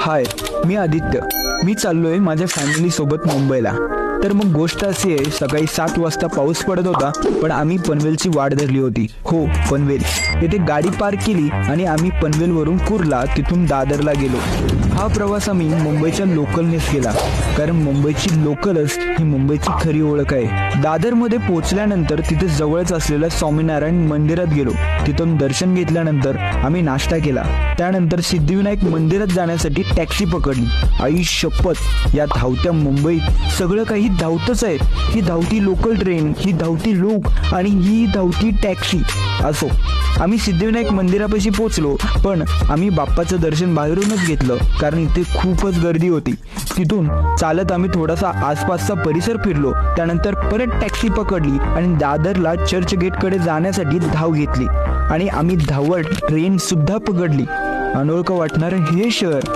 हाय, मी आदित्य. मी चाललोय माझ्या फॅमिली सोबत मुंबईला. तर मग गोष्ट अशी आहे, सकाळी 7 वाजता पाऊस पडत होता, पण आम्ही पनवेलची वाट धरली होती. हो, पनवेल येथे गाडी पार्क केली आणि आम्ही पनवेलवरून कुर्ला, तिथून दादरला गेलो. हा प्रवास आम्ही मुंबईच्या लोकलनेच केला, कारण मुंबईची लोकलच ही मुंबईची खरी ओळख आहे. दादरमध्ये पोहोचल्यानंतर तिथे जवळच असलेल्या स्वामीनारायण मंदिरात गेलो. तिथून दर्शन घेतल्यानंतर आम्ही नाश्ता केला. त्यानंतर सिद्धिविनायक मंदिरात जाण्यासाठी टॅक्सी पकडली. आई शपथ, या धावत्या मुंबईत सगळं काही धावतच आहे. ही धावती लोकल ट्रेन, ही धावती लोक आणि ही धावती टॅक्सी. असो, आम्ही सिद्धिविनायक मंदिरापाशी पोहोचलो, पण आम्ही बाप्पाचं दर्शन बाहेरूनच घेतलं, कारण इथे खूपच गर्दी होती. तिथून चालत आम्ही थोडासा आसपासचा परिसर फिरलो. त्यानंतर परत टॅक्सी पकडली आणि दादरला चर्चगेटकडे जाण्यासाठी धाव घेतली आणि आम्ही धावत ट्रेन सुद्धा पकडली. अनोळखं वाटणारं हे शहर